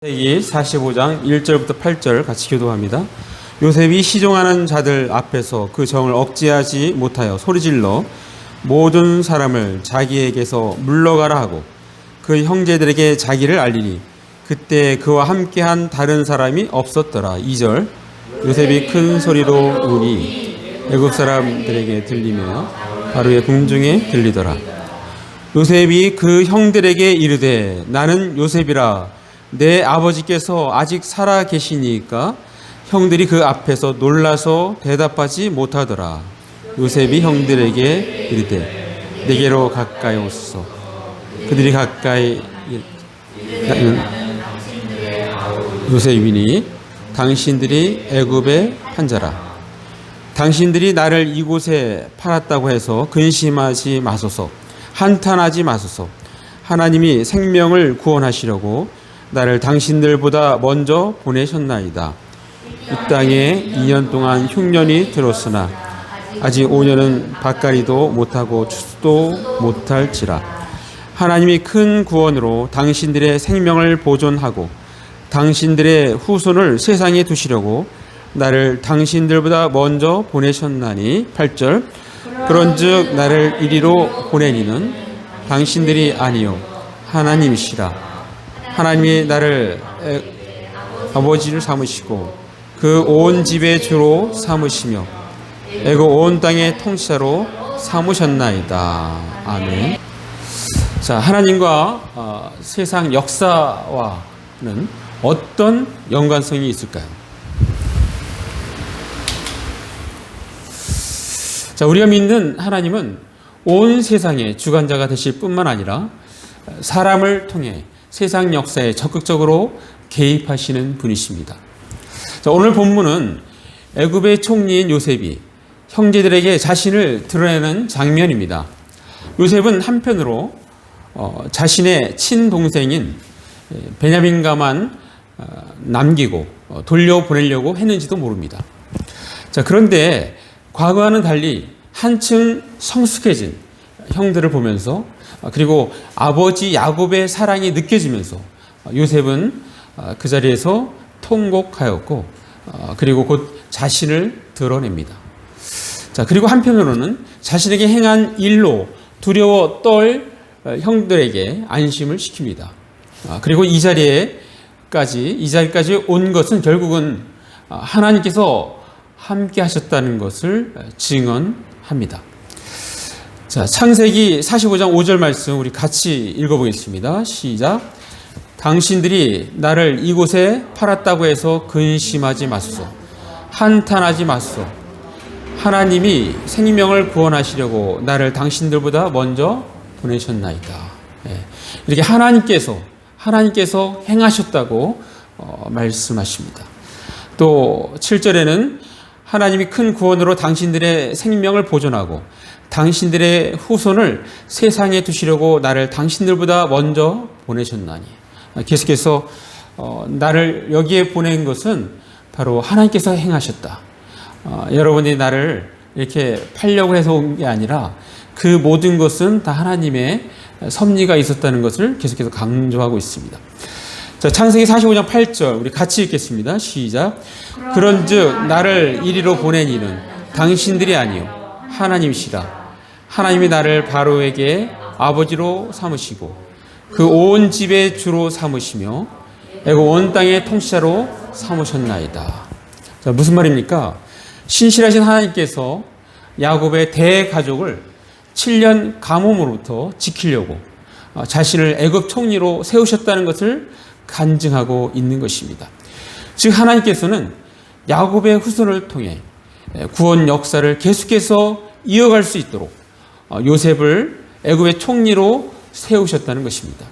창세기 45장 1절부터 8절 같이 교도합니다. 요셉이 시종하는 자들 앞에서 그 정을 억제하지 못하여 소리질러 모든 사람을 자기에게서 물러가라 하고 그 형제들에게 자기를 알리니 그때 그와 함께한 다른 사람이 없었더라. 2절 요셉이 큰 소리로 우니 애굽 사람들에게 들리며 바로의 궁중에 들리더라. 요셉이 그 형들에게 이르되 나는 요셉이라 내 아버지께서 아직 살아 계시니까 형들이 그 앞에서 놀라서 대답하지 못하더라. 요셉이 형들에게 이르되 내게로 가까이 오소서. 그들이 가까이 요셉이니 당신들이 애굽의 판자라. 당신들이 나를 이곳에 팔았다고 해서 근심하지 마소서. 한탄하지 마소서. 하나님이 생명을 구원하시려고 나를 당신들보다 먼저 보내셨나이다. 이 땅에 2년 동안 흉년이 들었으나 아직 5년은 밭갈이도 못하고 추수도 못할지라. 하나님이 큰 구원으로 당신들의 생명을 보존하고 당신들의 후손을 세상에 두시려고 나를 당신들보다 먼저 보내셨나니. 8절 그런즉 나를 이리로 보내니는 당신들이 아니요 하나님이시라. 하나님이 나를 아버지를 삼으시고 그 온 집의 주로 삼으시며 애굽 온 땅의 통치자로 삼으셨나이다. 아멘. 자, 하나님과 세상 역사와는 어떤 연관성이 있을까요? 자, 우리가 믿는 하나님은 온 세상의 주관자가 되실 뿐만 아니라 사람을 통해 세상 역사에 적극적으로 개입하시는 분이십니다. 자, 오늘 본문은 애굽의 총리인 요셉이 형제들에게 자신을 드러내는 장면입니다. 요셉은 한편으로 자신의 친동생인 베냐민가만 남기고 돌려보내려고 했는지도 모릅니다. 자, 그런데 과거와는 달리 한층 성숙해진 형들을 보면서 그리고 아버지 야곱의 사랑이 느껴지면서 요셉은 그 자리에서 통곡하였고 그리고 곧 자신을 드러냅니다. 자, 그리고 한편으로는 자신에게 행한 일로 두려워 떨 형들에게 안심을 시킵니다. 그리고 이 자리까지 온 것은 결국은 하나님께서 함께 하셨다는 것을 증언합니다. 자, 창세기 45장 5절 말씀 우리 같이 읽어보겠습니다. 시작. 당신들이 나를 이곳에 팔았다고 해서 근심하지 마소서. 한탄하지 마소서. 하나님이 생명을 구원하시려고 나를 당신들보다 먼저 보내셨나이다. 이렇게 하나님께서 행하셨다고 말씀하십니다. 또 7절에는 하나님이 큰 구원으로 당신들의 생명을 보존하고 당신들의 후손을 세상에 두시려고 나를 당신들보다 먼저 보내셨나니. 계속해서 나를 여기에 보낸 것은 바로 하나님께서 행하셨다. 여러분이 나를 이렇게 팔려고 해서 온 게 아니라 그 모든 것은 다 하나님의 섭리가 있었다는 것을 계속해서 강조하고 있습니다. 자, 창세기 45장 8절 우리 같이 읽겠습니다. 시작. 그런즉 나를 이리로 보내니는 당신들이 아니요 하나님이시라. 하나님이 나를 바로에게 아버지로 삼으시고 그 온 집의 주로 삼으시며 애굽 온 땅의 통치자로 삼으셨나이다. 자, 무슨 말입니까? 신실하신 하나님께서 야곱의 대가족을 7년 가뭄으로부터 지키려고 자신을 애굽 총리로 세우셨다는 것을 간증하고 있는 것입니다. 즉 하나님께서는 야곱의 후손을 통해 구원 역사를 계속해서 이어갈 수 있도록 요셉을 애굽의 총리로 세우셨다는 것입니다.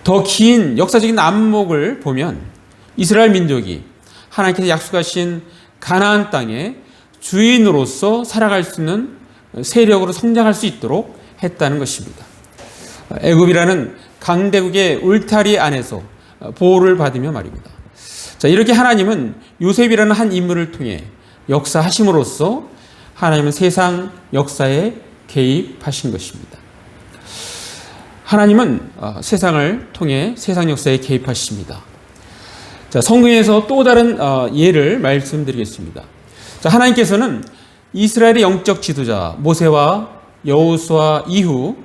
더 긴 역사적인 안목을 보면 이스라엘 민족이 하나님께서 약속하신 가나안 땅에 주인으로서 살아갈 수 있는 세력으로 성장할 수 있도록 했다는 것입니다. 애굽이라는 강대국의 울타리 안에서 보호를 받으며 말입니다. 자, 이렇게 하나님은 요셉이라는 한 인물을 통해 역사하심으로써 하나님은 세상 역사에 개입하신 것입니다. 하나님은 세상을 통해 세상 역사에 개입하십니다. 자, 성경에서 또 다른 예를 말씀드리겠습니다. 자, 하나님께서는 이스라엘의 영적 지도자 모세와 여호수아 이후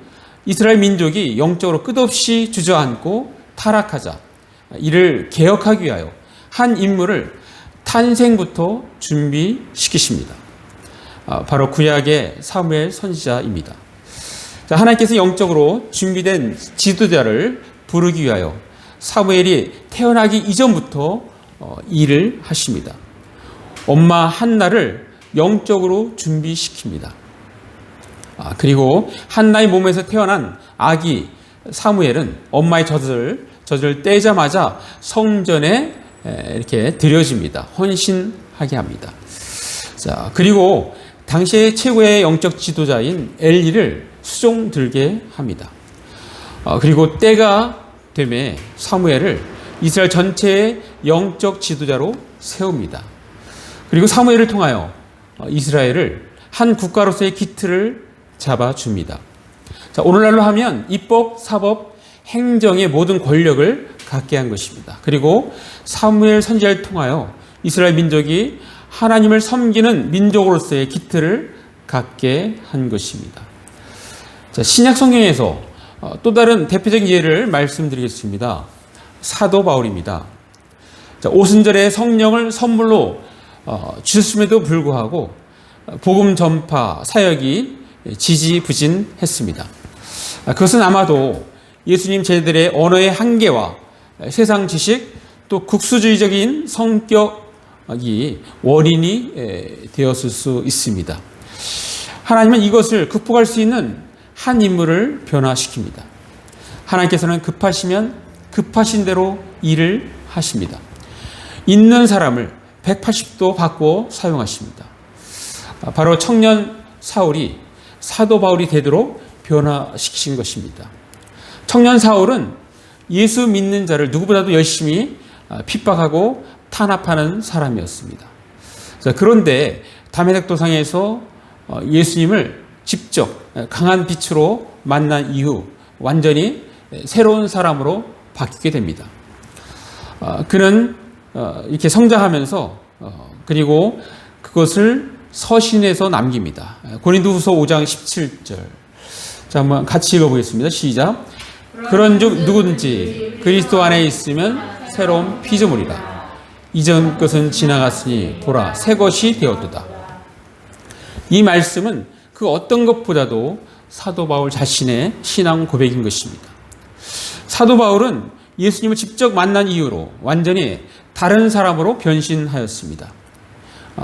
이스라엘 민족이 영적으로 끝없이 주저앉고 타락하자 이를 개혁하기 위하여 한 인물을 탄생부터 준비시키십니다. 바로 구약의 사무엘 선지자입니다. 자, 하나님께서 영적으로 준비된 지도자를 부르기 위하여 사무엘이 태어나기 이전부터 일을 하십니다. 엄마 한나를 영적으로 준비시킵니다. 그리고 한나의 몸에서 태어난 아기 사무엘은 엄마의 젖을 떼자마자 성전에 이렇게 드려집니다. 헌신하게 합니다. 자, 그리고 당시의 최고의 영적 지도자인 엘리를 수종 들게 합니다. 그리고 때가 되매 사무엘을 이스라엘 전체의 영적 지도자로 세웁니다. 그리고 사무엘을 통하여 이스라엘을 한 국가로서의 기틀을 잡아줍니다. 자, 오늘날로 하면 입법, 사법, 행정의 모든 권력을 갖게 한 것입니다. 그리고 사무엘 선지자를 통하여 이스라엘 민족이 하나님을 섬기는 민족으로서의 기틀을 갖게 한 것입니다. 자, 신약 성경에서 또 다른 대표적인 예를 말씀드리겠습니다. 사도 바울입니다. 자, 오순절에 성령을 선물로 주셨음에도 불구하고 복음 전파 사역이 지지부진했습니다. 그것은 아마도 예수님 제자들의 언어의 한계와 세상 지식 또 국수주의적인 성격이 원인이 되었을 수 있습니다. 하나님은 이것을 극복할 수 있는 한 인물을 변화시킵니다. 하나님께서는 급하시면 급하신 대로 일을 하십니다. 있는 사람을 180도 바꿔 사용하십니다. 바로 청년 사울이 사도 바울이 되도록 변화시키신 것입니다. 청년 사울은 예수 믿는 자를 누구보다도 열심히 핍박하고 탄압하는 사람이었습니다. 그런데 다메섹 도상에서 예수님을 직접 강한 빛으로 만난 이후 완전히 새로운 사람으로 바뀌게 됩니다. 그는 이렇게 성장하면서 그리고 그것을 서신에서 남깁니다. 고린도후서 5장 17절. 자, 한번 같이 읽어보겠습니다. 시작. 그런즉 누구든지 그리스도 안에 있으면 새로운 피조물이라. 이전 것은 지나갔으니 보라 새 것이 되었도다. 이 말씀은 그 어떤 것보다도 사도 바울 자신의 신앙 고백인 것입니다. 사도 바울은 예수님을 직접 만난 이후로 완전히 다른 사람으로 변신하였습니다.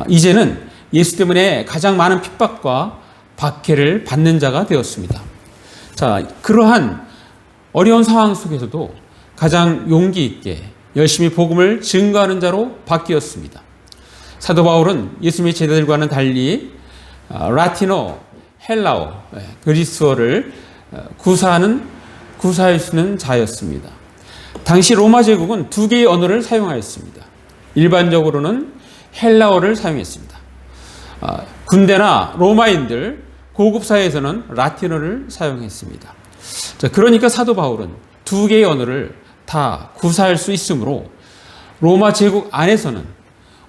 이제는 예수 때문에 가장 많은 핍박과 박해를 받는 자가 되었습니다. 자, 그러한 어려운 상황 속에서도 가장 용기 있게 열심히 복음을 증거하는 자로 바뀌었습니다. 사도 바울은 예수님의 제자들과는 달리 라틴어, 헬라어, 그리스어를 구사할 수 있는 자였습니다. 당시 로마 제국은 두 개의 언어를 사용하였습니다. 일반적으로는 헬라어를 사용했습니다. 군대나 로마인들, 고급 사회에서는 라틴어를 사용했습니다. 자, 그러니까 사도 바울은 두 개의 언어를 다 구사할 수 있으므로 로마 제국 안에서는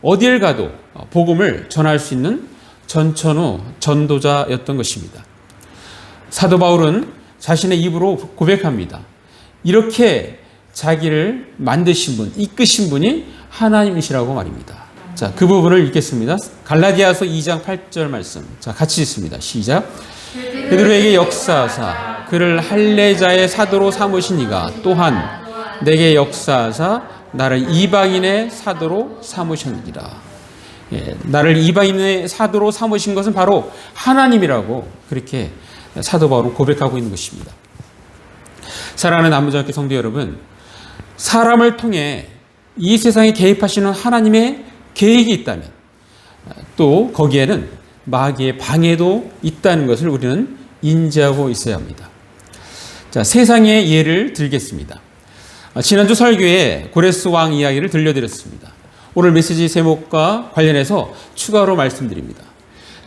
어딜 가도 복음을 전할 수 있는 전천후 전도자였던 것입니다. 사도 바울은 자신의 입으로 고백합니다. 이렇게 자기를 만드신 분, 이끄신 분이 하나님이시라고 말입니다. 자, 그 부분을 읽겠습니다. 갈라디아서 2장 8절 말씀. 자, 같이 읽습니다. 시작. 베드로에게 역사하사 그를 할례자의 사도로 삼으신 이가 또한 내게 역사하사 나를 이방인의 사도로 삼으셨느니라. 나를 이방인의 사도로 삼으신 것은 바로 하나님이라고 그렇게 사도 바울은 고백하고 있는 것입니다. 사랑하는 남부장학교 성도 여러분, 사람을 통해 이 세상에 개입하시는 하나님의 계획이 있다면 또 거기에는 마귀의 방해도 있다는 것을 우리는 인지하고 있어야 합니다. 자, 세상의 예를 들겠습니다. 지난주 설교에 고레스 왕 이야기를 들려드렸습니다. 오늘 메시지 제목과 관련해서 추가로 말씀드립니다.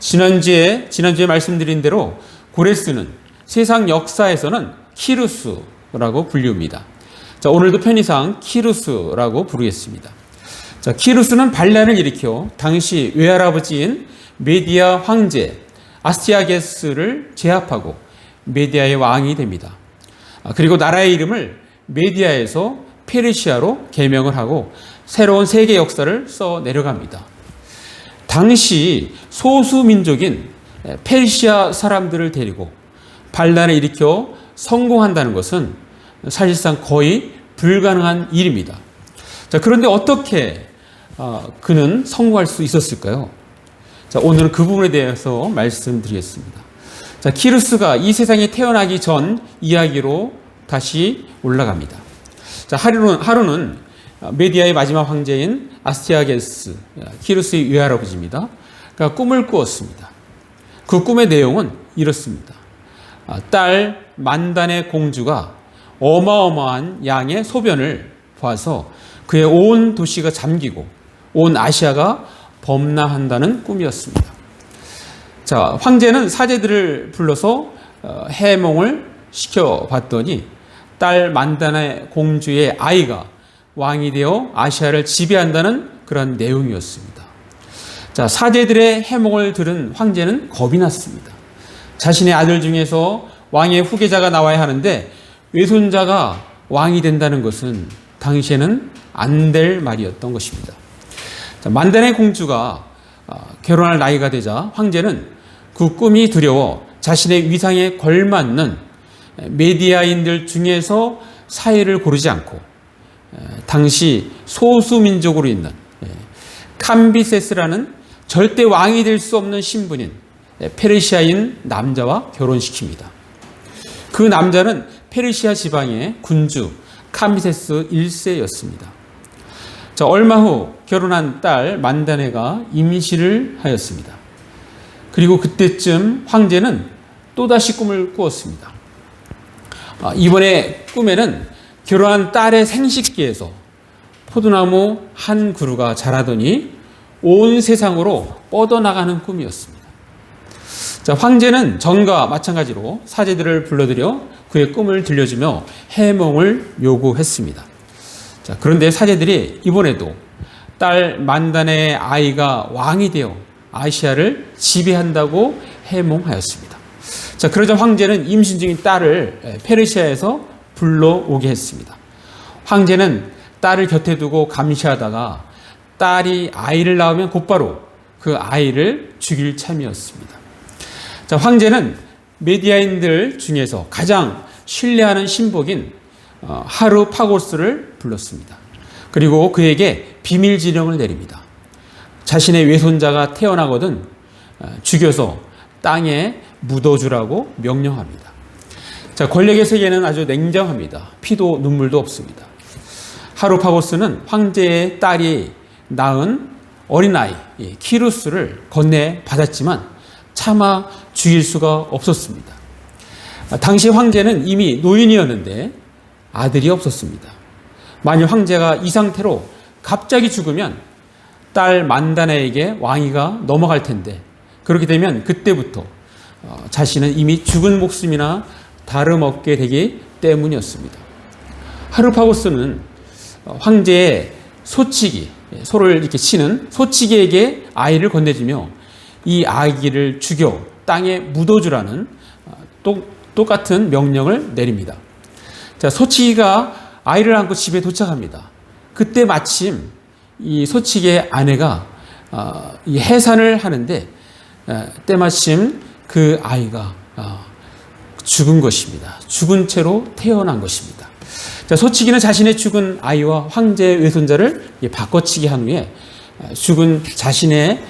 지난주에 말씀드린 대로 고레스는 세상 역사에서는 키루스라고 불립니다. 자, 오늘도 편의상 키루스라고 부르겠습니다. 자, 키루스는 반란을 일으켜 당시 외할아버지인 메디아 황제 아스티아게스를 제압하고 메디아의 왕이 됩니다. 그리고 나라의 이름을 메디아에서 페르시아로 개명을 하고 새로운 세계 역사를 써 내려갑니다. 당시 소수민족인 페르시아 사람들을 데리고 반란을 일으켜 성공한다는 것은 사실상 거의 불가능한 일입니다. 자, 그런데 어떻게 그는 성공할 수 있었을까요? 자, 오늘은 그 부분에 대해서 말씀드리겠습니다. 자, 키루스가 이 세상에 태어나기 전 이야기로 다시 올라갑니다. 자, 하루는 메디아의 마지막 황제인 아스티아게스, 키루스의 외할아버지입니다. 그러니까 꿈을 꾸었습니다. 그 꿈의 내용은 이렇습니다. 딸 만단의 공주가 어마어마한 양의 소변을 봐서 그의 온 도시가 잠기고 온 아시아가 범람한다는 꿈이었습니다. 자, 황제는 사제들을 불러서 해몽을 시켜봤더니 딸 만단의 공주의 아이가 왕이 되어 아시아를 지배한다는 그런 내용이었습니다. 자, 사제들의 해몽을 들은 황제는 겁이 났습니다. 자신의 아들 중에서 왕의 후계자가 나와야 하는데 외손자가 왕이 된다는 것은 당시에는 안 될 말이었던 것입니다. 자, 만단의 공주가 결혼할 나이가 되자 황제는 그 꿈이 두려워 자신의 위상에 걸맞는 메디아인들 중에서 사이를 고르지 않고 당시 소수민족으로 있는 캄비세스라는 절대 왕이 될 수 없는 신분인 페르시아인 남자와 결혼시킵니다. 그 남자는 페르시아 지방의 군주 캄비세스 1세였습니다. 자, 얼마 후 결혼한 딸 만다네가 임신을 하였습니다. 그리고 그때쯤 황제는 또다시 꿈을 꾸었습니다. 이번에 꿈에는 결혼한 딸의 생식기에서 포도나무 한 그루가 자라더니 온 세상으로 뻗어나가는 꿈이었습니다. 자, 황제는 전과 마찬가지로 사제들을 불러들여 그의 꿈을 들려주며 해몽을 요구했습니다. 자, 그런데 사제들이 이번에도 딸 만단의 아이가 왕이 되어 아시아를 지배한다고 해몽하였습니다. 자, 그러자 황제는 임신 중인 딸을 페르시아에서 불러오게 했습니다. 황제는 딸을 곁에 두고 감시하다가 딸이 아이를 낳으면 곧바로 그 아이를 죽일 참이었습니다. 자, 황제는 메디아인들 중에서 가장 신뢰하는 신복인 하르파고스를 불렀습니다. 그리고 그에게 비밀 지령을 내립니다. 자신의 외손자가 태어나거든 죽여서 땅에 묻어주라고 명령합니다. 자, 권력의 세계는 아주 냉정합니다. 피도 눈물도 없습니다. 하르파고스는 황제의 딸이 낳은 어린아이 키루스를 건네받았지만 차마 죽일 수가 없었습니다. 당시 황제는 이미 노인이었는데 아들이 없었습니다. 만일 황제가 이 상태로 갑자기 죽으면 딸 만다네에게 왕위가 넘어갈 텐데 그렇게 되면 그때부터 자신은 이미 죽은 목숨이나 다름없게 되기 때문이었습니다. 하르파고스는 황제의 소치기, 소를 이렇게 치는 소치기에게 아이를 건네주며 이 아기를 죽여 땅에 묻어주라는 똑같은 명령을 내립니다. 자, 소치기가 아이를 안고 집에 도착합니다. 그때 마침 이 소치기의 아내가 이 해산을 하는데 때마침 그 아이가 죽은 것입니다. 죽은 채로 태어난 것입니다. 자, 소치기는 자신의 죽은 아이와 황제의 외손자를 바꿔치기 한 후에 죽은 자신의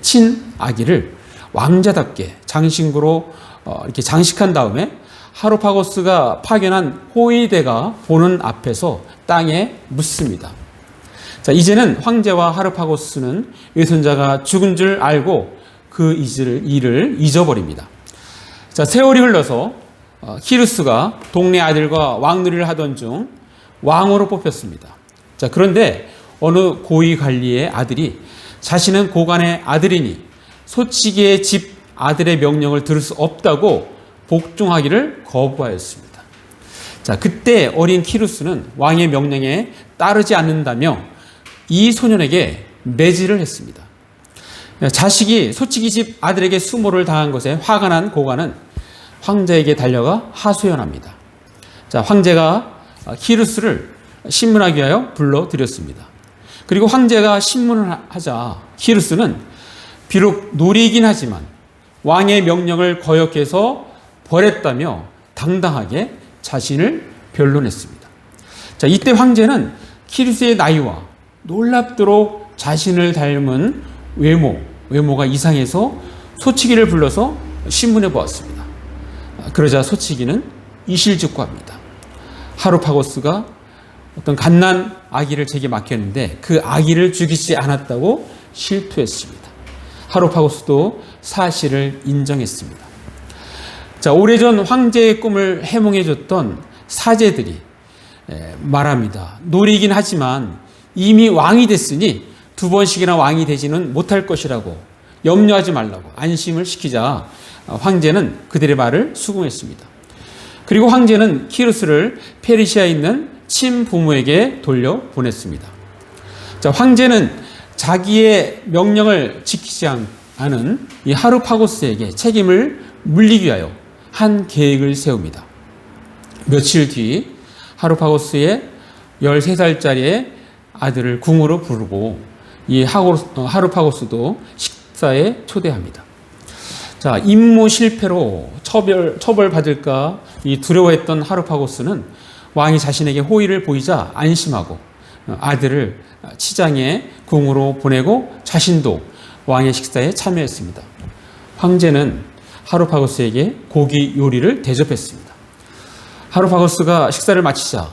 친아기를 왕자답게 장신구로 이렇게 장식한 다음에 하르파고스가 파견한 호위대가 보는 앞에서 땅에 묻습니다. 자, 이제는 황제와 하르파고스는 외손자가 죽은 줄 알고 그 일을 잊어버립니다. 자, 세월이 흘러서 키루스가 동네 아들과 왕놀이를 하던 중 왕으로 뽑혔습니다. 자, 그런데 어느 고위 관리의 아들이 자신은 고관의 아들이니 소치기의 집 아들의 명령을 들을 수 없다고 복종하기를 거부하였습니다. 자, 그때 어린 키루스는 왕의 명령에 따르지 않는다며 이 소년에게 매질을 했습니다. 자식이 소치기 집 아들에게 수모를 당한 것에 화가 난 고관은 황제에게 달려가 하소연합니다. 자, 황제가 키루스를 신문하기 위하여 불러들였습니다. 그리고 황제가 신문을 하자 키루스는 비록 놀이이긴 하지만 왕의 명령을 거역해서 벌했다며 당당하게 자신을 변론했습니다. 자, 이때 황제는 키루스의 나이와 놀랍도록 자신을 닮은 외모가 이상해서 소치기를 불러서 신문해 보았습니다. 그러자 소치기는 이실직고합니다. 하루파고스가 어떤 갓난 아기를 제게 맡겼는데 그 아기를 죽이지 않았다고 실토했습니다. 하루파고스도 사실을 인정했습니다. 자, 오래전 황제의 꿈을 해몽해줬던 사제들이 말합니다. 놀이긴 하지만 이미 왕이 됐으니 두 번씩이나 왕이 되지는 못할 것이라고 염려하지 말라고 안심을 시키자 황제는 그들의 말을 수긍했습니다. 그리고 황제는 키루스를 페르시아에 있는 친부모에게 돌려보냈습니다. 자, 황제는 자기의 명령을 지키지 않은 이 하루파고스에게 책임을 물리기 위하여 한 계획을 세웁니다. 며칠 뒤 하루파고스의 13살짜리 아들을 궁으로 부르고 이 하루파고스도 식사에 초대합니다. 자, 임무 실패로 처벌받을까 두려워했던 하루파고스는 왕이 자신에게 호의를 보이자 안심하고 아들을 치장의 궁으로 보내고 자신도 왕의 식사에 참여했습니다. 황제는 하루파고스에게 고기 요리를 대접했습니다. 하루파고스가 식사를 마치자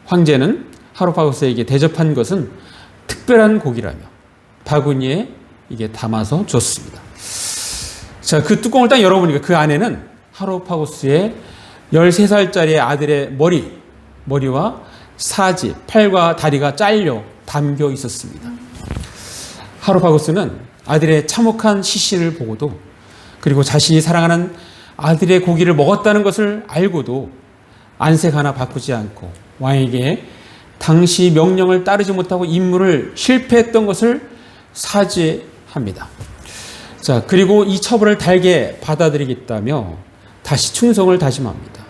황제는 하루파고스에게 대접한 것은 특별한 고기라며 바구니에 이게 담아서 줬습니다. 자, 그 뚜껑을 딱 열어보니까 그 안에는 하루파고스의 13살짜리 아들의 머리와 사지, 팔과 다리가 잘려 담겨 있었습니다. 하루파고스는 아들의 참혹한 시신을 보고도 그리고 자신이 사랑하는 아들의 고기를 먹었다는 것을 알고도 안색 하나 바꾸지 않고 왕에게 당시 명령을 따르지 못하고 임무를 실패했던 것을 사죄합니다. 자, 그리고 이 처벌을 달게 받아들이겠다며 다시 충성을 다짐합니다.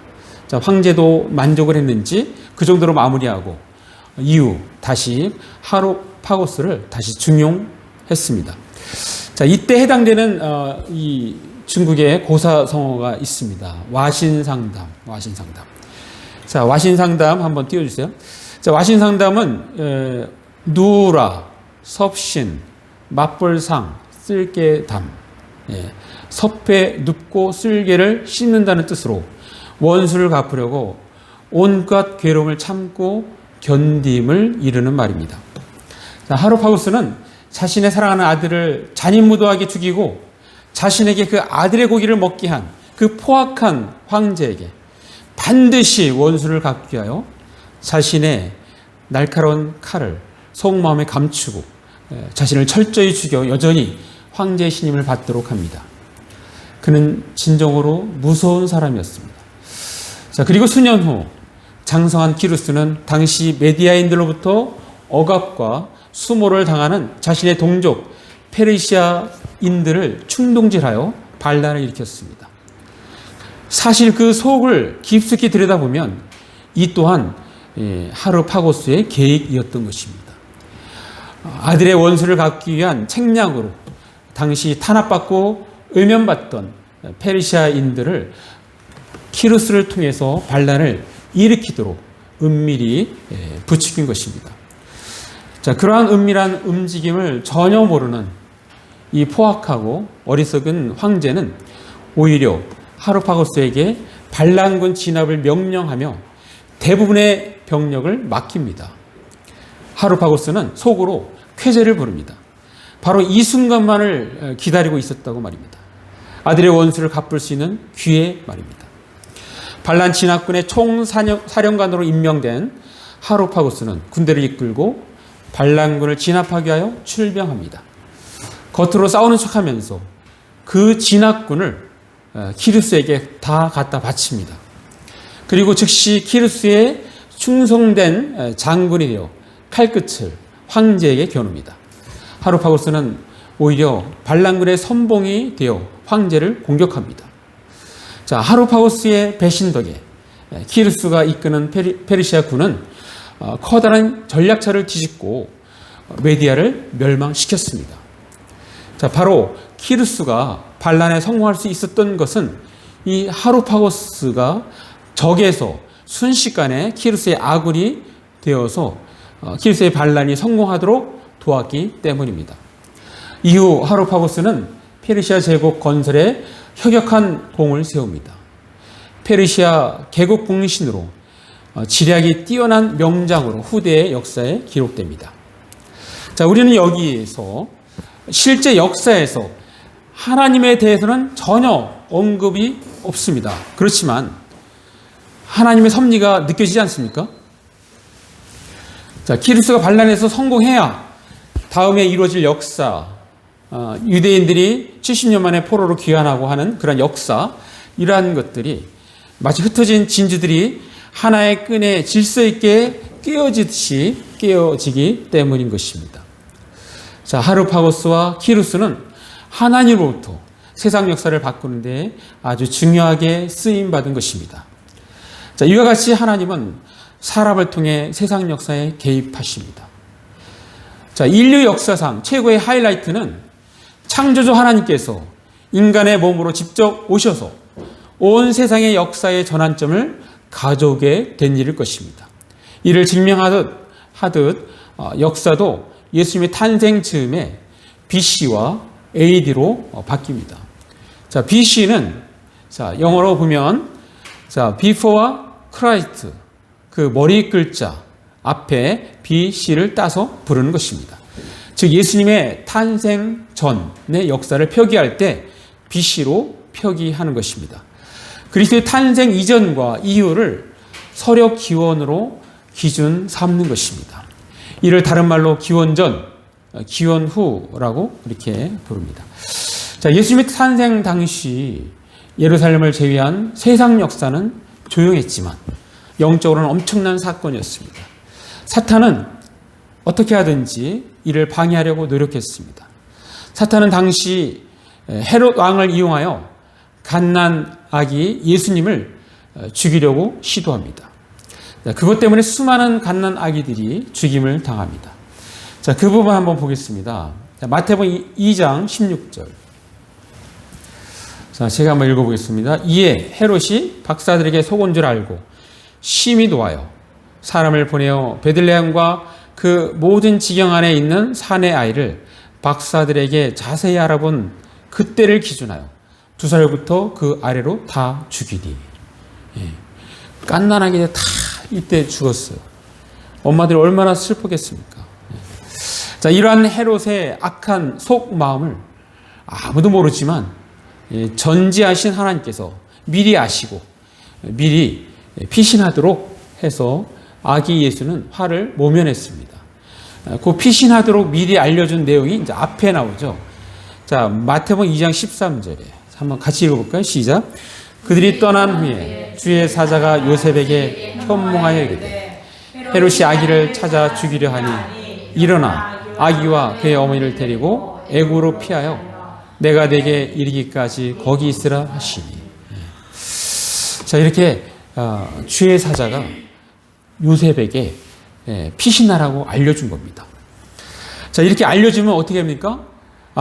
자, 황제도 만족을 했는지 그 정도로 마무리하고 이후 다시 하루파고스를 다시 중용했습니다. 자, 이때 해당되는 이 중국의 고사성어가 있습니다. 와신상담. 자, 와신상담 한번 띄워주세요. 자, 와신상담은 누라, 섭신, 맞벌상, 쓸개담, 섭회, 눕고 쓸개를 씹는다는 뜻으로 원수를 갚으려고 온갖 괴로움을 참고 견딤을 이루는 말입니다. 자, 하루파고스는 자신의 사랑하는 아들을 잔인무도하게 죽이고 자신에게 그 아들의 고기를 먹게 한 그 포악한 황제에게 반드시 원수를 갚기 위하여 자신의 날카로운 칼을 속마음에 감추고 자신을 철저히 죽여 여전히 황제의 신임을 받도록 합니다. 그는 진정으로 무서운 사람이었습니다. 자, 그리고 수년 후 장성한 키루스는 당시 메디아인들로부터 억압과 수모를 당하는 자신의 동족 페르시아인들을 충동질하여 반란을 일으켰습니다. 사실 그 속을 깊숙이 들여다보면 이 또한 하루파고스의 계획이었던 것입니다. 아들의 원수를 갚기 위한 책략으로 당시 탄압받고 의면받던 페르시아인들을 키루스를 통해서 반란을 일으키도록 은밀히 부추긴 것입니다. 자, 그러한 은밀한 움직임을 전혀 모르는 이 포악하고 어리석은 황제는 오히려 하루파고스에게 반란군 진압을 명령하며 대부분의 병력을 맡깁니다. 하루파고스는 속으로 쾌재를 부릅니다. 바로 이 순간만을 기다리고 있었다고 말입니다. 아들의 원수를 갚을 수 있는 기회 말입니다. 반란 진압군의 총사령관으로 임명된 하루파고스는 군대를 이끌고 반란군을 진압하기 위하여 출병합니다. 겉으로 싸우는 척하면서 그 진압군을 키루스에게 다 갖다 바칩니다. 그리고 즉시 키루스의 충성된 장군이 되어 칼끝을 황제에게 겨눕니다. 하루파고스는 오히려 반란군의 선봉이 되어 황제를 공격합니다. 자, 하루파고스의 배신 덕에 키루스가 이끄는 페르시아 군은 커다란 전략차를 뒤집고 메디아를 멸망시켰습니다. 자, 바로 키루스가 반란에 성공할 수 있었던 것은 이 하루파고스가 적에서 순식간에 키루스의 아군이 되어서 키루스의 반란이 성공하도록 도왔기 때문입니다. 이후 하루파고스는 페르시아 제국 건설에 혁혁한 공을 세웁니다. 페르시아 개국 공신으로 지략이 뛰어난 명장으로 후대의 역사에 기록됩니다. 자, 우리는 여기에서 실제 역사에서 하나님에 대해서는 전혀 언급이 없습니다. 그렇지만 하나님의 섭리가 느껴지지 않습니까? 자, 키루스가 반란에서 성공해야 다음에 이루어질 역사, 유대인들이 70년 만에 포로로 귀환하고 하는 그런 역사, 이러한 것들이 마치 흩어진 진주들이 하나의 끈에 질서 있게 끼어지듯이 끼어지기 때문인 것입니다. 자, 하루파고스와 키루스는 하나님으로부터 세상 역사를 바꾸는 데 아주 중요하게 쓰임받은 것입니다. 자, 이와 같이 하나님은 사람을 통해 세상 역사에 개입하십니다. 자, 인류 역사상 최고의 하이라이트는 창조주 하나님께서 인간의 몸으로 직접 오셔서 온 세상의 역사의 전환점을 가져오게 된 일일 것입니다. 이를 증명하듯 역사도 예수님의 탄생 즈음에 BC와 AD로 바뀝니다. 자, BC는 영어로 보면 before와 Christ, 그 머리 글자 앞에 BC를 따서 부르는 것입니다. 즉 예수님의 탄생 전의 역사를 표기할 때 BC로 표기하는 것입니다. 그리스도의 탄생 이전과 이후를 서력 기원으로 기준 삼는 것입니다. 이를 다른 말로 기원전, 기원후라고 이렇게 부릅니다. 자, 예수님의 탄생 당시 예루살렘을 제외한 세상 역사는 조용했지만 영적으로는 엄청난 사건이었습니다. 사탄은 어떻게 하든지 이를 방해하려고 노력했습니다. 사탄은 당시 헤롯 왕을 이용하여 갓난 아기 예수님을 죽이려고 시도합니다. 그것 때문에 수많은 갓난 아기들이 죽임을 당합니다. 자, 그 부분 한번 보겠습니다. 자, 마태복음 2장 16절. 자, 제가 한번 읽어보겠습니다. 이에 헤롯이 박사들에게 속은 줄 알고 심히 노하여 사람을 보내어 베들레헴과 그 모든 지경 안에 있는 사내 아이를 박사들에게 자세히 알아본 그때를 기준하여 2살부터 그 아래로 다 죽이니. 갓난아기들 다 이때 죽었어요. 엄마들이 얼마나 슬프겠습니까? 자, 이러한 헤롯의 악한 속마음을 아무도 모르지만 전지하신 하나님께서 미리 아시고 미리 피신하도록 해서 아기 예수는 화를 모면했습니다. 그 피신하도록 미리 알려준 내용이 이제 앞에 나오죠. 자, 마태복음 2장 13절에 한번 같이 읽어볼까요? 시작. 그들이 떠난 후에 주의 사자가 요셉에게 현몽하여 이르되 헤롯이 아기를 찾아 죽이려 하니 일어나 아기와 그의 어머니를 데리고 애굽으로 피하여 내가 내게 이르기까지 거기 있으라 하시니. 자, 이렇게 주의 사자가 요셉에게 피신하라고 알려준 겁니다. 자, 이렇게 알려주면 어떻게 합니까?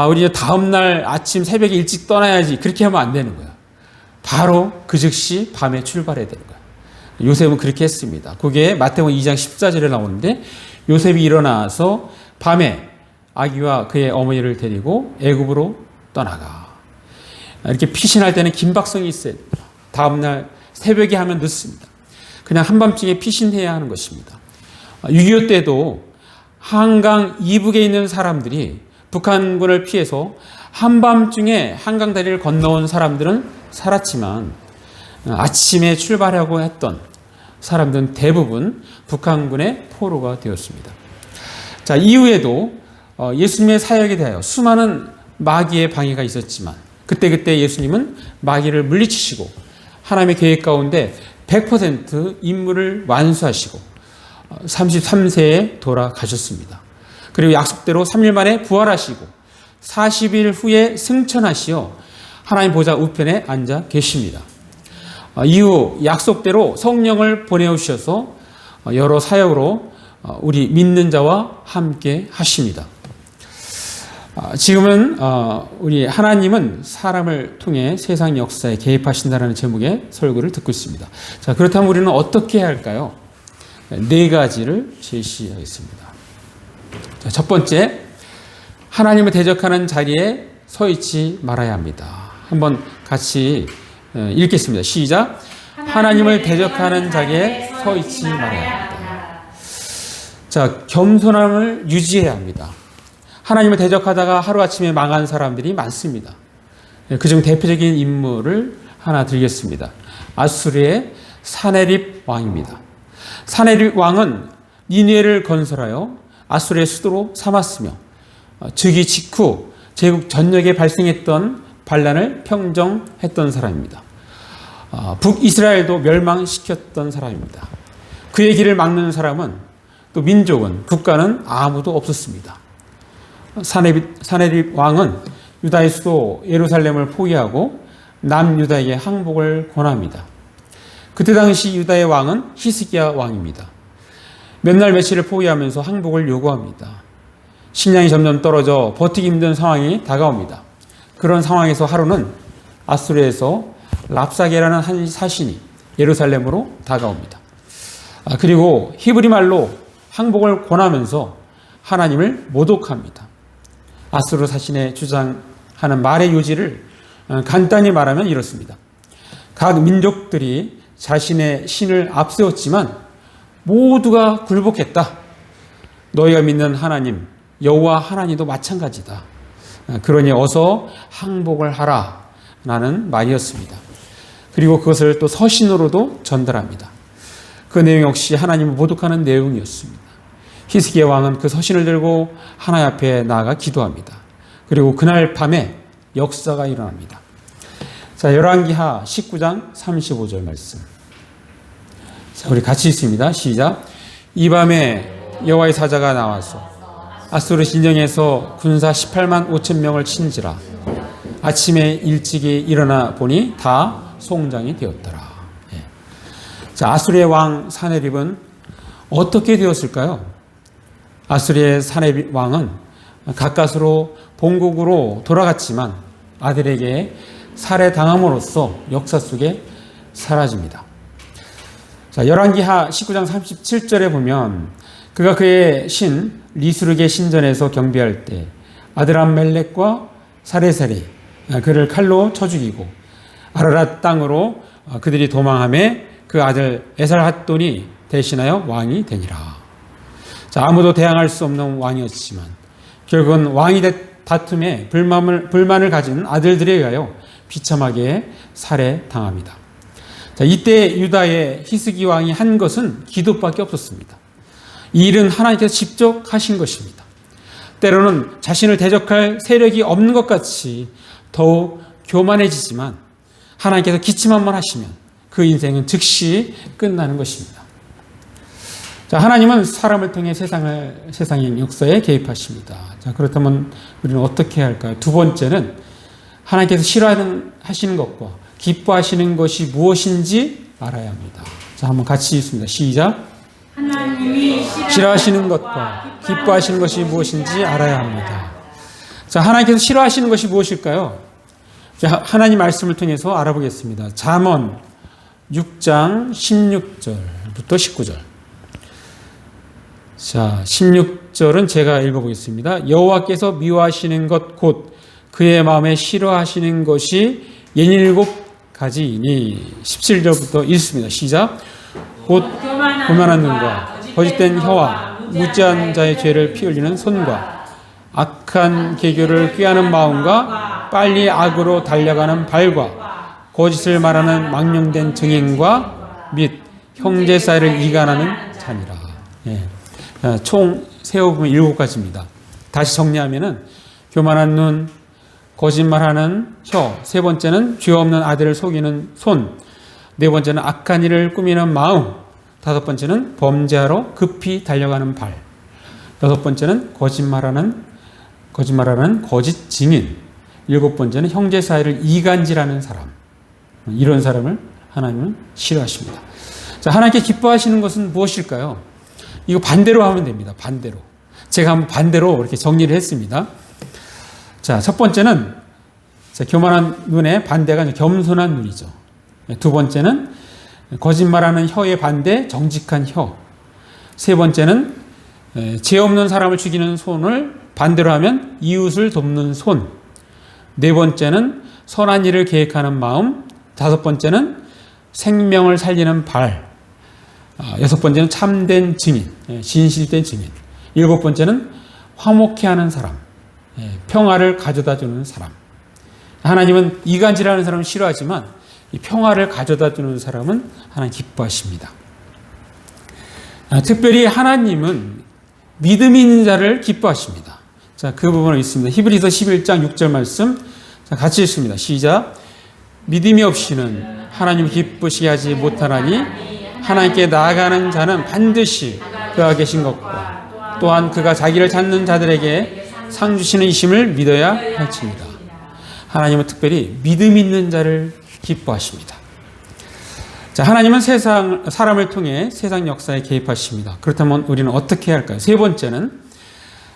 우리 다음날 아침 새벽에 일찍 떠나야지. 그렇게 하면 안 되는 거야. 바로 그 즉시 밤에 출발해야 되는 거야. 요셉은 그렇게 했습니다. 그게 마태복음 2장 14절에 나오는데 요셉이 일어나서 밤에 아기와 그의 어머니를 데리고 애굽으로 떠나가. 이렇게 피신할 때는 긴박성이 있어야 됩니다. 다음날 새벽에 하면 늦습니다. 그냥 한밤중에 피신해야 하는 것입니다. 6.25 때도 한강 이북에 있는 사람들이 북한군을 피해서 한밤중에 한강 다리를 건너온 사람들은 살았지만 아침에 출발하고 했던 사람들은 대부분 북한군의 포로가 되었습니다. 자, 이후에도 예수님의 사역에 대하여 수많은 마귀의 방해가 있었지만 그때그때 예수님은 마귀를 물리치시고 하나님의 계획 가운데 100% 임무를 완수하시고 33세에 돌아가셨습니다. 그리고 약속대로 3일 만에 부활하시고 40일 후에 승천하시어 하나님 보좌 우편에 앉아 계십니다. 이후 약속대로 성령을 보내오셔서 여러 사역으로 우리 믿는 자와 함께 하십니다. 지금은 우리 하나님은 사람을 통해 세상 역사에 개입하신다는 제목의 설교를 듣고 있습니다. 자, 그렇다면 우리는 어떻게 해야 할까요? 네 가지를 제시하겠습니다. 자, 첫 번째, 하나님을 대적하는 자리에 서 있지 말아야 합니다. 한번 같이 읽겠습니다. 시작. 하나님을 대적하는 자리에 서 있지 말아야 합니다. 자, 겸손함을 유지해야 합니다. 하나님을 대적하다가 하루아침에 망한 사람들이 많습니다. 그중 대표적인 인물을 하나 드리겠습니다. 아수르의 사네립 왕입니다. 사네립 왕은 니느웨를 건설하여 아수르의 수도로 삼았으며 즉위 직후 제국 전역에 발생했던 반란을 평정했던 사람입니다. 북이스라엘도 멸망시켰던 사람입니다. 그의 길을 막는 사람은 또 민족은 국가는 아무도 없었습니다. 사네립 왕은 유다의 수도 예루살렘을 포기하고 남유다에게 항복을 권합니다. 그때 당시 유다의 왕은 히스기야 왕입니다. 몇 날 며칠을 포기하면서 항복을 요구합니다. 식량이 점점 떨어져 버티기 힘든 상황이 다가옵니다. 그런 상황에서 하루는 아수르에서 랍사게라는 한 사신이 예루살렘으로 다가옵니다. 그리고 히브리 말로 항복을 권하면서 하나님을 모독합니다. 아수르 사신의 주장하는 말의 요지를 간단히 말하면 이렇습니다. 각 민족들이 자신의 신을 앞세웠지만 모두가 굴복했다. 너희가 믿는 하나님 여호와 하나님도 마찬가지다. 그러니 어서 항복을 하라 라는 말이었습니다. 그리고 그것을 또 서신으로도 전달합니다. 그 내용 역시 하나님을 모독하는 내용이었습니다. 히스기야 왕은 그 서신을 들고 하나님 앞에 나아가 기도합니다. 그리고 그날 밤에 역사가 일어납니다. 자, 열왕기하 19장 35절 말씀. 자, 우리 같이 읽습니다. 시작. 이 밤에 여호와의 사자가 나와서 아수르 진영에서 군사 18만 5천 명을 친지라. 아침에 일찍이 일어나 보니 다 송장이 되었더라. 예. 자, 아수르의 왕 사네립은 어떻게 되었을까요? 아수르의 사네립 왕은 가까스로 본국으로 돌아갔지만 아들에게 살해당함으로써 역사 속에 사라집니다. 자, 열왕기하 19장 37절에 보면 그가 그의 신 리스룩의 신전에서 경배할 때 아드람멜렉과 사레살이 그를 칼로 쳐 죽이고 아라랏 땅으로 그들이 도망하매 그 아들 에살핫돈이 대신하여 왕이 되니라. 자, 아무도 대항할 수 없는 왕이었지만 결국은 왕이 다툼에 불만을 가진 아들들에 의하여 비참하게 살해당합니다. 자, 이때 유다의 히스기 왕이 한 것은 기도밖에 없었습니다. 이 일은 하나님께서 직접 하신 것입니다. 때로는 자신을 대적할 세력이 없는 것 같이 더욱 교만해지지만 하나님께서 기침 한번 하시면 그 인생은 즉시 끝나는 것입니다. 자, 하나님은 사람을 통해 세상의 역사에 개입하십니다. 자, 그렇다면 우리는 어떻게 해야 할까요? 두 번째는 하나님께서 싫어하시는 것과 기뻐하시는 것이 무엇인지 알아야 합니다. 자, 한번 같이 읽습니다. 시작. 하나님이 싫어하시는 것과 기뻐하시는 것이 무엇인지 알아야 합니다. 자, 하나님께서 싫어하시는 것이 무엇일까요? 자, 하나님 말씀을 통해서 알아보겠습니다. 잠언 6장 16절부터 19절. 자, 16절은 제가 읽어보겠습니다. 여호와께서 미워하시는 것 곧 그의 마음에 싫어하시는 것이 67가지이니 17절부터 읽습니다. 시작. 곧 교만한 눈과 거짓된 혀와 무지한 자의 죄를 피 흘리는 손과 악한 계교를 꾀하는 마음과 빨리 악으로 달려가는 발과 거짓을 말하는 망령된 증인과 및 형제 사이를 이간하는 자니라. 예. 총 세어보면 7가지입니다. 다시 정리하면은 교만한 눈, 거짓말하는 혀, 세 번째는 죄 없는 아들을 속이는 손, 네 번째는 악한 일을 꾸미는 마음. 다섯 번째는 범죄하러 급히 달려가는 발. 여섯 번째는 거짓말하는 거짓 증인. 일곱 번째는 형제 사이를 이간질하는 사람. 이런 사람을 하나님은 싫어하십니다. 자, 하나님께 기뻐하시는 것은 무엇일까요? 이거 반대로 하면 됩니다. 반대로. 제가 한번 반대로 이렇게 정리를 했습니다. 자, 첫 번째는 교만한 눈의 반대가 겸손한 눈이죠. 두 번째는 거짓말하는 혀의 반대, 정직한 혀. 세 번째는 죄 없는 사람을 죽이는 손을 반대로 하면 이웃을 돕는 손. 네 번째는 선한 일을 계획하는 마음. 다섯 번째는 생명을 살리는 발. 여섯 번째는 참된 증인, 진실된 증인. 일곱 번째는 화목해 하는 사람, 평화를 가져다 주는 사람. 하나님은 이간질하는 사람은 싫어하지만 이 평화를 가져다 주는 사람은 하나님 기뻐하십니다. 특별히 하나님은 믿음 있는 자를 기뻐하십니다. 자, 그 부분을 있습니다. 히브리서 11장 6절 말씀. 자, 같이 읽습니다. 시작. 믿음이 없이는 하나님 기쁘시게 하지 못하나니 하나님께 나아가는 자는 반드시 그가 계신 것과 또한 그가 자기를 찾는 자들에게 상 주시는 이심을 믿어야 할지니라. 하나님은 특별히 믿음 있는 자를 기뻐하십니다. 자, 하나님은 사람을 통해 세상 역사에 개입하십니다. 그렇다면 우리는 어떻게 해야 할까요? 세 번째는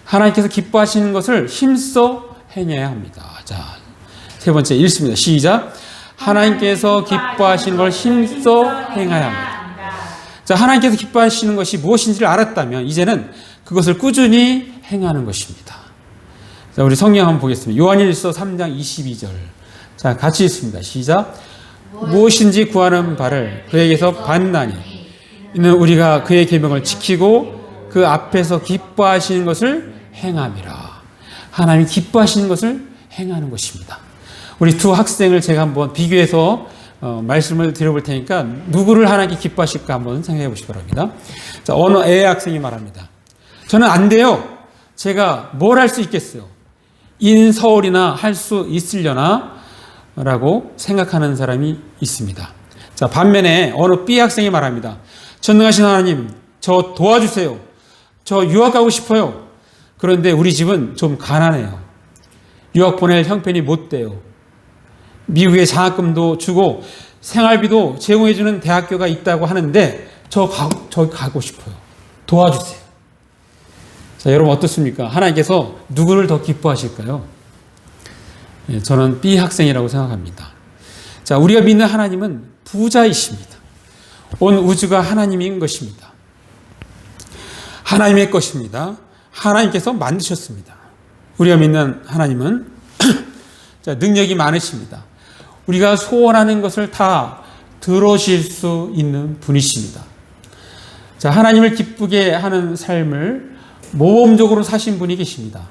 하나님께서 기뻐하시는 것을 힘써 행해야 합니다. 자, 세 번째 읽습니다. 시작. 하나님께서 기뻐하시는 걸 힘써 행해야 합니다. 자, 하나님께서 기뻐하시는 것이 무엇인지를 알았다면 이제는 그것을 꾸준히 행하는 것입니다. 자, 우리 성경 한번 보겠습니다. 요한일서 3장 22절. 자, 같이 읽습니다. 시작. 무엇인지 구하는 바를 그에게서 받나니 이는 우리가 그의 계명을 지키고 그 앞에서 기뻐하시는 것을 행함이라. 하나님이 기뻐하시는 것을 행하는 것입니다. 우리 두 학생을 제가 한번 비교해서 말씀을 드려볼 테니까 누구를 하나님께 기뻐하실까 한번 생각해 보시기 바랍니다. 자, 어느 A 학생이 말합니다. 저는 안 돼요. 제가 뭘 할 수 있겠어요? 인서울이나 할 수 있으려나? 라고 생각하는 사람이 있습니다. 자, 반면에 어느 B 학생이 말합니다. 전능하신 하나님, 저 도와주세요. 저 유학 가고 싶어요. 그런데 우리 집은 좀 가난해요. 유학 보낼 형편이 못 돼요. 미국에 장학금도 주고 생활비도 제공해주는 대학교가 있다고 하는데 저 가고 싶어요. 도와주세요. 자, 여러분 어떻습니까? 하나님께서 누구를 더 기뻐하실까요? 저는 B 학생이라고 생각합니다. 자, 우리가 믿는 하나님은 부자이십니다. 온 우주가 하나님인 것입니다. 하나님의 것입니다. 하나님께서 만드셨습니다. 우리가 믿는 하나님은 자, 능력이 많으십니다. 우리가 소원하는 것을 다 들어주실 수 있는 분이십니다. 자, 하나님을 기쁘게 하는 삶을 모범적으로 사신 분이 계십니다.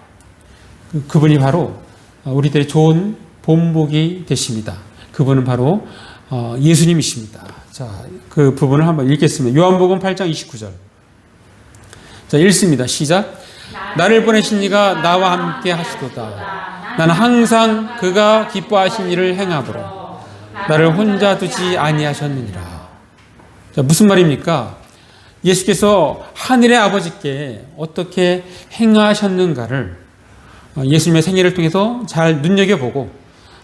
그분이 바로 우리들의 좋은 본보기 되십니다. 그분은 바로 예수님이십니다. 자, 그 부분을 한번 읽겠습니다. 요한복음 8장 29절. 자, 읽습니다. 시작. 나를 보내신 이가 나와 함께 하시도다. 나는 항상 그가 기뻐하신 일을 행하므로 나를 혼자 두지 아니하셨느니라. 자, 무슨 말입니까? 예수께서 하늘의 아버지께 어떻게 행하셨는가를 예수님의 생애를 통해서 잘 눈여겨보고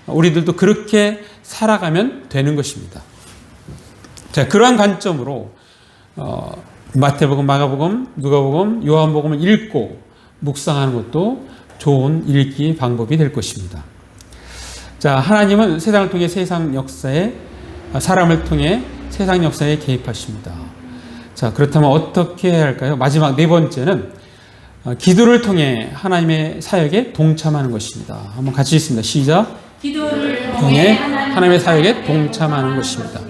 우리들도 그렇게 살아가면 되는 것입니다. 자, 그러한 관점으로 마태복음, 마가복음, 누가복음, 요한복음을 읽고 묵상하는 것도 좋은 읽기 방법이 될 것입니다. 자, 하나님은 세상을 통해 세상 역사에, 사람을 통해 세상 역사에 개입하십니다. 자, 그렇다면 어떻게 해야 할까요? 마지막 네 번째는 기도를 통해 하나님의 사역에 동참하는 것입니다. 한번 같이 읽습니다. 시작. 기도를 통해 하나님의 사역에 동참하는 것입니다.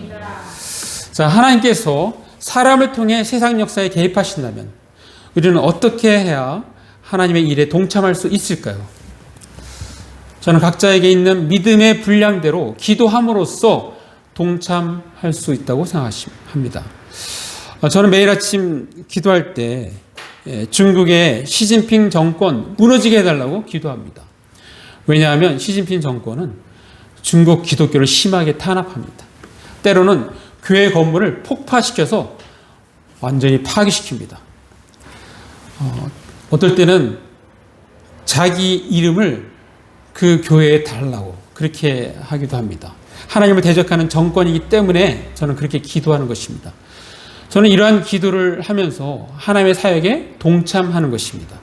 자, 하나님께서 사람을 통해 세상 역사에 개입하신다면 우리는 어떻게 해야 하나님의 일에 동참할 수 있을까요? 저는 각자에게 있는 믿음의 분량대로 기도함으로써 동참할 수 있다고 생각합니다. 저는 매일 아침 기도할 때 중국의 시진핑 정권 무너지게 해달라고 기도합니다. 왜냐하면 시진핑 정권은 중국 기독교를 심하게 탄압합니다. 때로는 교회 건물을 폭파시켜서 완전히 파괴시킵니다. 어떨 때는 자기 이름을 그 교회에 달라고 그렇게 하기도 합니다. 하나님을 대적하는 정권이기 때문에 저는 그렇게 기도하는 것입니다. 저는 이러한 기도를 하면서 하나님의 사역에 동참하는 것입니다.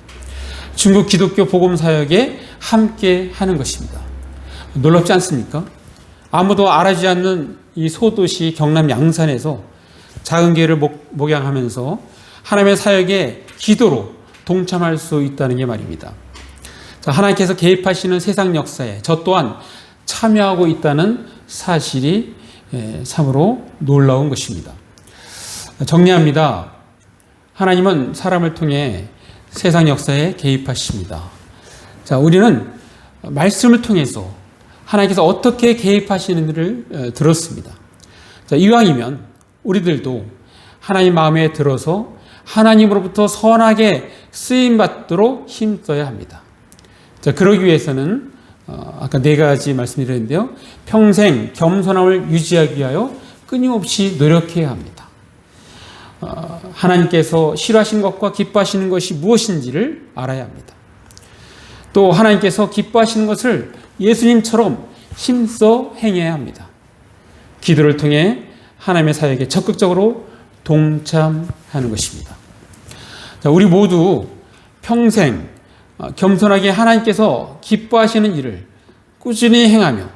중국 기독교 복음 사역에 함께 하는 것입니다. 놀랍지 않습니까? 아무도 알아주지 않는 이 소도시 경남 양산에서 작은 교회를 목양하면서 하나님의 사역에 기도로 동참할 수 있다는 게 말입니다. 자, 하나님께서 개입하시는 세상 역사에 저 또한 참여하고 있다는 사실이 참으로 놀라운 것입니다. 정리합니다. 하나님은 사람을 통해 세상 역사에 개입하십니다. 자, 우리는 말씀을 통해서 하나님께서 어떻게 개입하시는지를 들었습니다. 자, 이왕이면 우리들도 하나님 마음에 들어서 하나님으로부터 선하게 쓰임받도록 힘써야 합니다. 자, 그러기 위해서는 아까 4가지 말씀드렸는데요. 평생 겸손함을 유지하기 위하여 끊임없이 노력해야 합니다. 하나님께서 싫어하시는 것과 기뻐하시는 것이 무엇인지를 알아야 합니다. 또 하나님께서 기뻐하시는 것을 예수님처럼 힘써 행해야 합니다. 기도를 통해 하나님의 사역에 적극적으로 동참하는 것입니다. 자, 우리 모두 평생 겸손하게 하나님께서 기뻐하시는 일을 꾸준히 행하며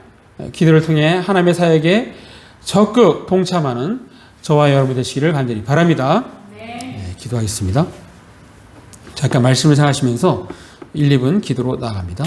기도를 통해 하나님의 사역에 적극 동참하는 저와 여러분 되시기를 간절히 바랍니다. 네, 기도하겠습니다. 잠깐 말씀을 생각하시면서 1, 2분 기도로 나아갑니다.